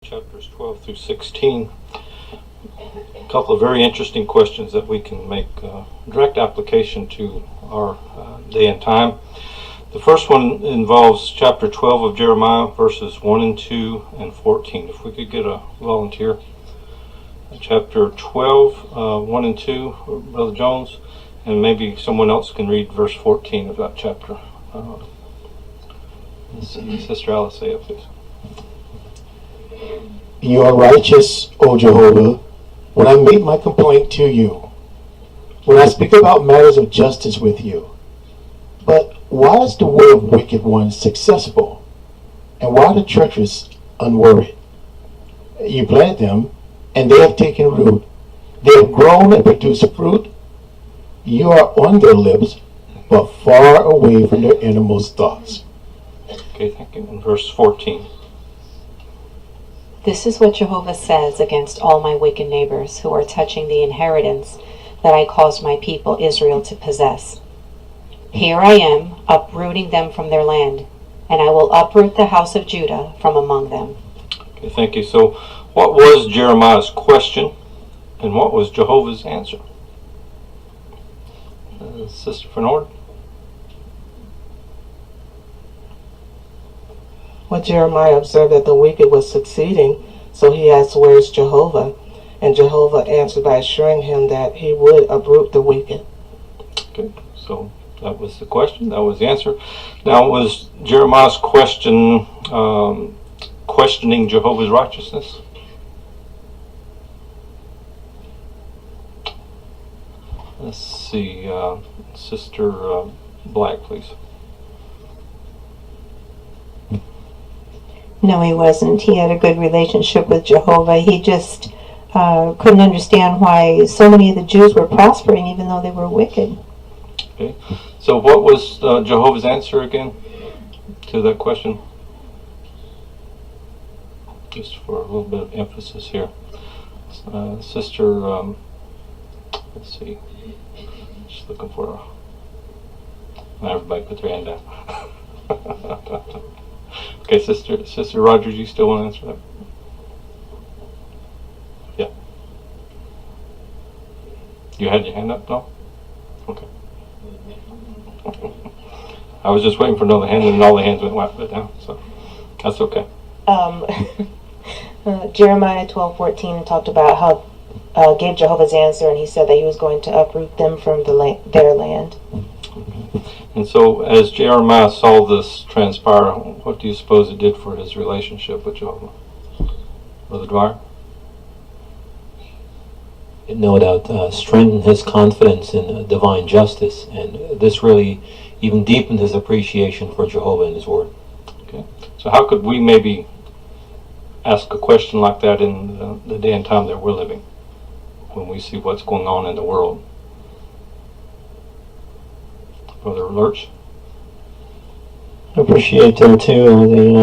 chapters 12 through 16. A couple of very interesting questions that we can make direct application to our day and time. The first one involves chapter 12 of Jeremiah, verses 1 and 2 and 14. If we could get a volunteer. Chapter 12, 1 and 2, Brother Jones, and maybe someone else can read verse 14 of that chapter. Let's see, Sister Alisea, please. You are righteous, O Jehovah, when I make my complaint to you, when I speak about matters of justice with you. But why is the way of wicked ones successful, and why the treacherous unworried? You planted them, and they have taken root. They have grown and produced fruit. You are on their lips, but far away from their innermost thoughts. Okay, thank you. And verse 14. This is what Jehovah says against all my wicked neighbors who are touching the inheritance that I caused my people Israel to possess. Here I am, uprooting them from their land, and I will uproot the house of Judah from among them. Okay, thank you. So, what was Jeremiah's question, and what was Jehovah's answer? Sister Fernord? Well, Jeremiah observed that the wicked was succeeding, so he asked, "Where's Jehovah?" And Jehovah answered by assuring him that he would uproot the wicked. Okay, so that was the question, that was the answer. Now, was Jeremiah's question questioning Jehovah's righteousness? Let's see, Sister Black, please. No, he wasn't. He had a good relationship with Jehovah. He just couldn't understand why so many of the Jews were prospering even though they were wicked. Okay, so what was Jehovah's answer again to that question? Just for a little bit of emphasis here. Sister, let's see, just looking for everybody put their hand down. Okay, Sister Rogers, you still want to answer that? Yeah. You had your hand up? No? Okay. I was just waiting for another hand, and all the hands went down, so that's okay. Jeremiah 12:14 talked about how gave Jehovah's answer, and he said that he was going to uproot them from their land. Okay. And so, as Jeremiah saw this transpire, what do you suppose it did for his relationship with Jehovah? Brother Dwyer? It no doubt strengthened his confidence in divine justice, and this really even deepened his appreciation for Jehovah and his word. Okay. So how could we maybe ask a question like that in the day and time that we're living, when we see what's going on in the world? Brother Lurch? I appreciate that too.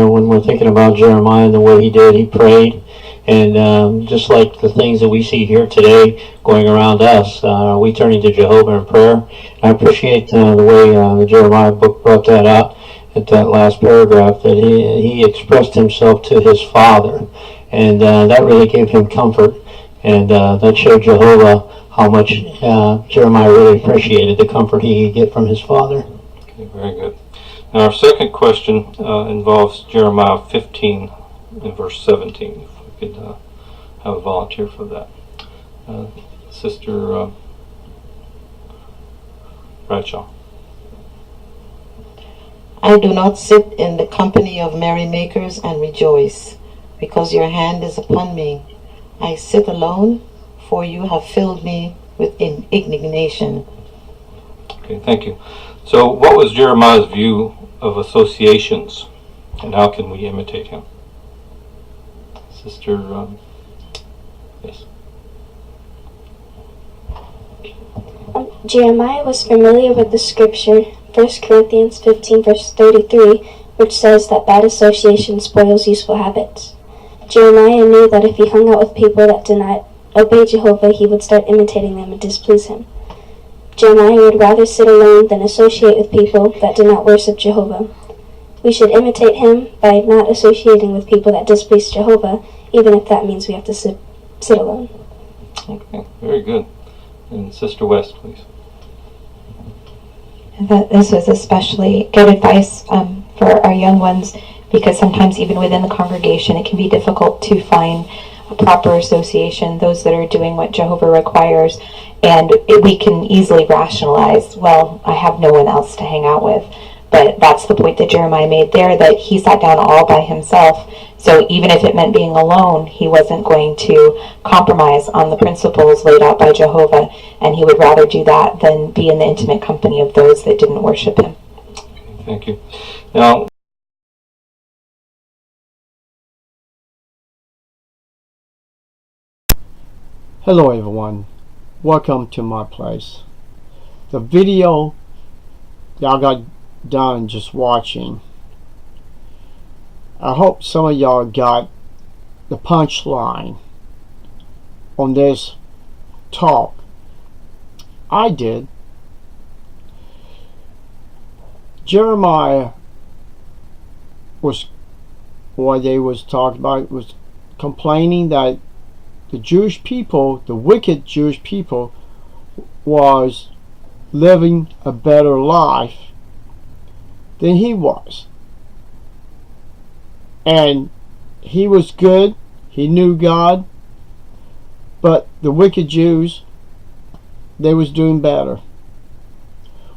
When we're thinking about Jeremiah and the way he did, he prayed, and just like the things that we see here today going around us, we turning to Jehovah in prayer. I appreciate the way the Jeremiah book brought that out at that last paragraph, that he expressed himself to his father, and that really gave him comfort, and that showed Jehovah how much Jeremiah really appreciated the comfort he could get from his father. Okay, very good. Now our second question involves Jeremiah 15 and verse 17. If we could have a volunteer for that. Sister Bradshaw. I do not sit in the company of merrymakers and rejoice, because your hand is upon me. I sit alone, for you have filled me with indignation. Okay, thank you. So what was Jeremiah's view of associations, and how can we imitate him? Sister, yes. Jeremiah was familiar with the scripture, 1 Corinthians 15 verse 33, which says that bad association spoils useful habits. Jeremiah knew that if he hung out with people that did not obey Jehovah, he would start imitating them and displease him. Jeremiah would rather sit alone than associate with people that did not worship Jehovah. We should imitate him by not associating with people that displease Jehovah, even if that means we have to sit alone. Okay, very good. And Sister West, please. This was especially good advice for our young ones, because sometimes even within the congregation it can be difficult to find a proper association, those that are doing what Jehovah requires, and we can easily rationalize, well, I have no one else to hang out with. But that's the point that Jeremiah made there, that he sat down all by himself. So even if it meant being alone, he wasn't going to compromise on the principles laid out by Jehovah, and he would rather do that than be in the intimate company of those that didn't worship him. Thank you. Now, hello everyone, welcome to my place. The video y'all got done just watching, I hope some of y'all got the punchline on this talk. I did. Jeremiah was, what they was talking about, was complaining that the Jewish people, the wicked Jewish people, was living a better life than he was. And he was good, he knew God, but the wicked Jews, they was doing better.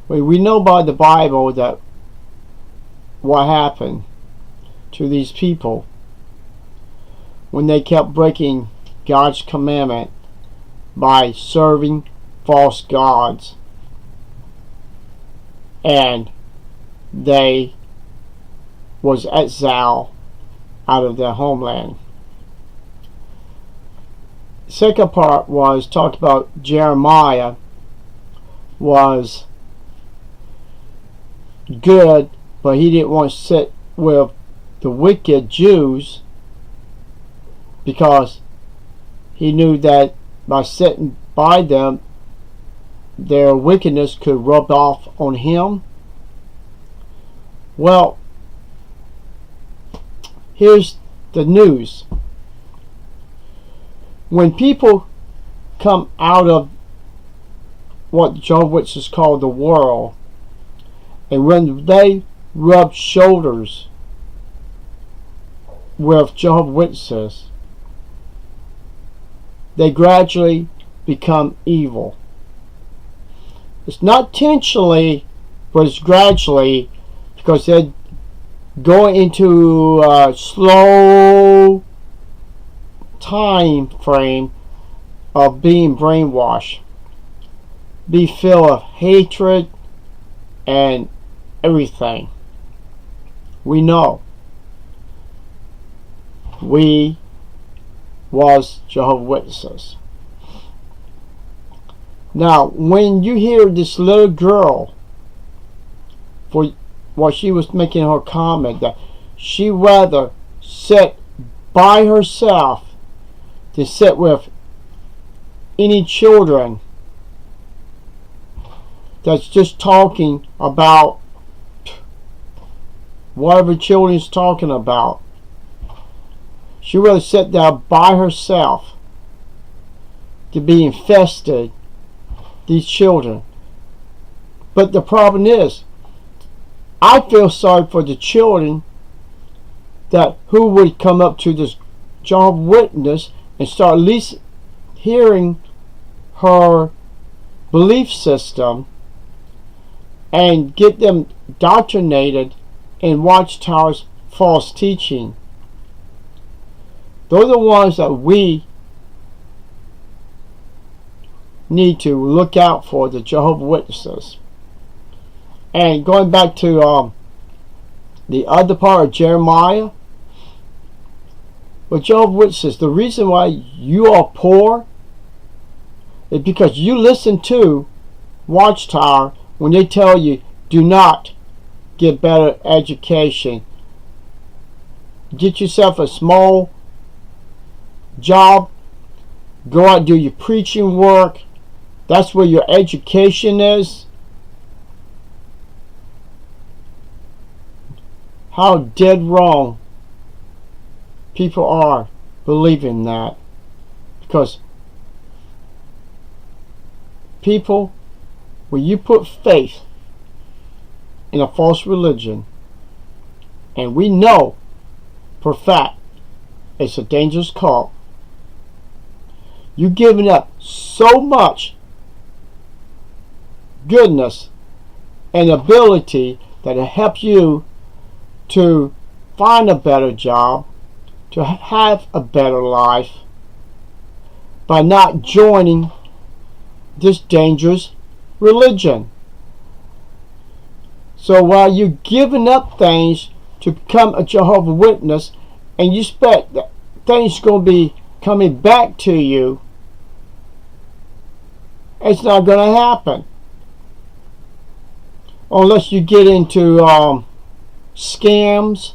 We know by the Bible that what happened to these people when they kept breaking God's commandment by serving false gods, and they was exiled out of their homeland. Second part was talked about Jeremiah was good, but he didn't want to sit with the wicked Jews because he knew that by sitting by them, their wickedness could rub off on him. Well, here's the news. When people come out of what Jehovah's Witnesses call the world, and when they rub shoulders with Jehovah's Witnesses, they gradually become evil. It's not intentionally, but it's gradually, because they're going into a slow time frame of being brainwashed, be filled of hatred and everything. We know. We was Jehovah's Witnesses. Now, when you hear this little girl, for what she was making her comment, that she rather sit by herself than sit with any children that's just talking about whatever children's talking about. She rather sit there by herself to be infested, these children. But the problem is, I feel sorry for the children that who would come up to this Jehovah's Witness and start at least hearing her belief system and get them indoctrinated in Watchtower's false teaching. Those are the ones that we need to look out for, the Jehovah's Witnesses. And going back to the other part of Jeremiah, with Jehovah's Witnesses, the reason why you are poor is because you listen to Watchtower when they tell you do not get better education. Get yourself a small job, go out and do your preaching work. That's where your education is. How dead wrong people are believe in that, because people, when you put faith in a false religion, and we know for a fact it's a dangerous cult, you're giving up so much goodness and ability that will help you to find a better job, to have a better life, by not joining this dangerous religion. So while you're giving up things to become a Jehovah's Witness, and you expect that things are going to be coming back to you, it's not going to happen. Unless you get into scams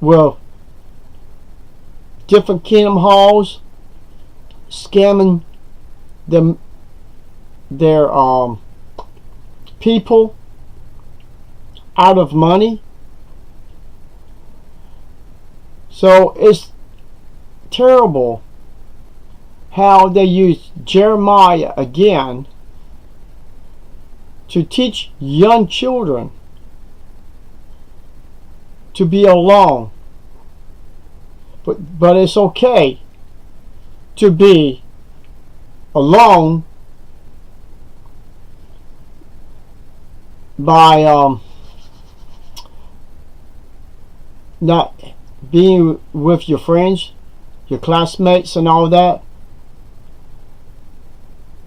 with different kingdom halls, scamming them, their people out of money. So it's terrible how they use Jeremiah again to teach young children to be alone. But it's okay to be alone by not being with your friends, your classmates and all that.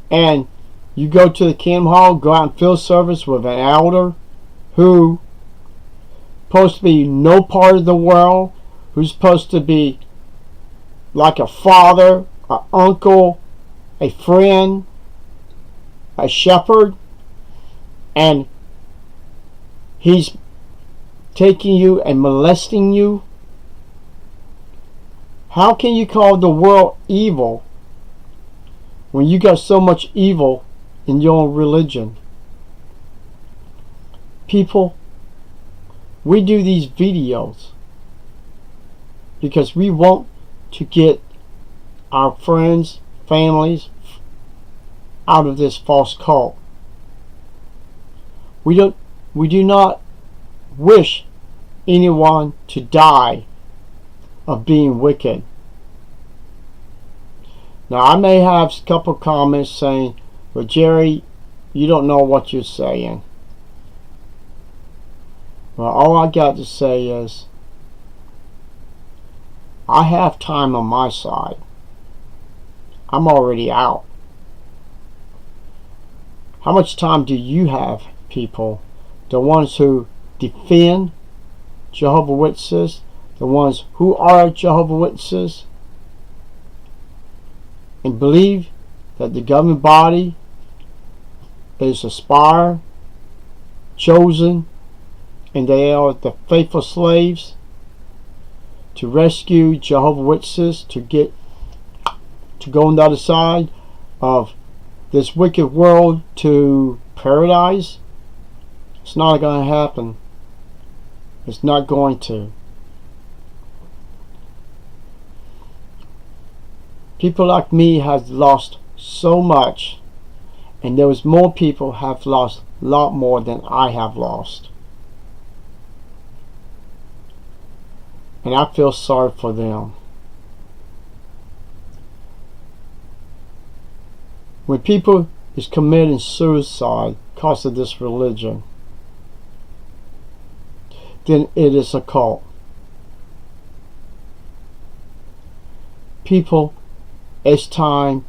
And you go to the kingdom hall, go out and field service with an elder who supposed to be no part of the world, who's supposed to be like a father, an uncle, a friend, a shepherd, and he's taking you and molesting you. How can you call the world evil when you got so much evil in your own religion? People, we do these videos because we want to get our friends, families out of this false cult. We do not wish anyone to die of being wicked. Now I may have a couple comments saying, well, Jerry, you don't know what you're saying. Well, all I got to say is I have time on my side. I'm already out. How much time do you have, people? The ones who defend Jehovah's Witnesses, the ones who are Jehovah's Witnesses, and believe that the government body is aspire, chosen, and they are the faithful slaves to rescue Jehovah's Witnesses to go on the other side of this wicked world to paradise. It's not going to happen. It's not going to. People like me have lost so much, and there was more people have lost a lot more than I have lost. And I feel sorry for them. When people is committing suicide because of this religion, then it is a cult. People, it's time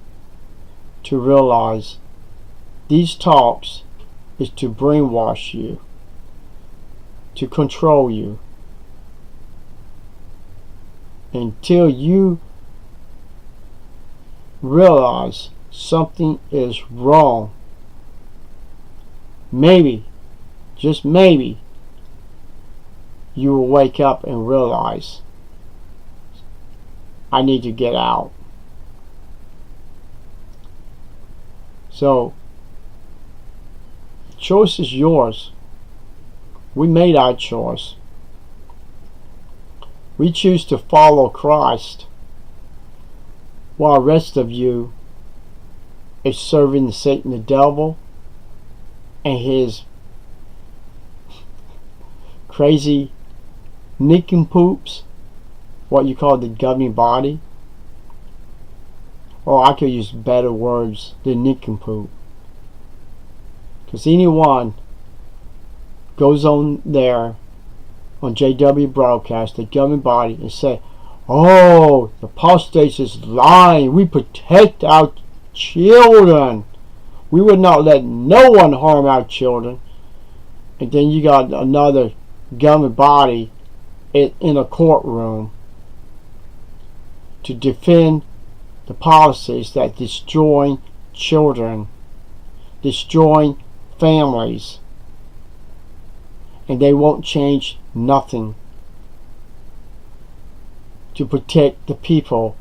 to realize these talks is to brainwash you, to control you, until you realize something is wrong. Maybe, just maybe, you will wake up and realize I need to get out. So, choice is yours. We made our choice. We choose to follow Christ, while the rest of you is serving Satan, the devil, and his crazy nincompoops, what you call the governing body. Or I could use better words than nincompoop. Because anyone goes on there on JW broadcast, the governing body, and say, oh, the apostates is lying. We protect our children. We would not let no one harm our children. And then you got another governing body in a courtroom to defend the policies that destroy children, destroy families, and they won't change nothing to protect the people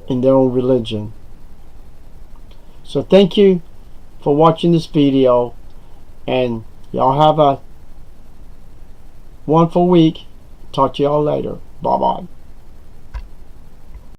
in their own religion. So thank you for watching this video, and y'all have a wonderful week. Talk to y'all later. Bye bye.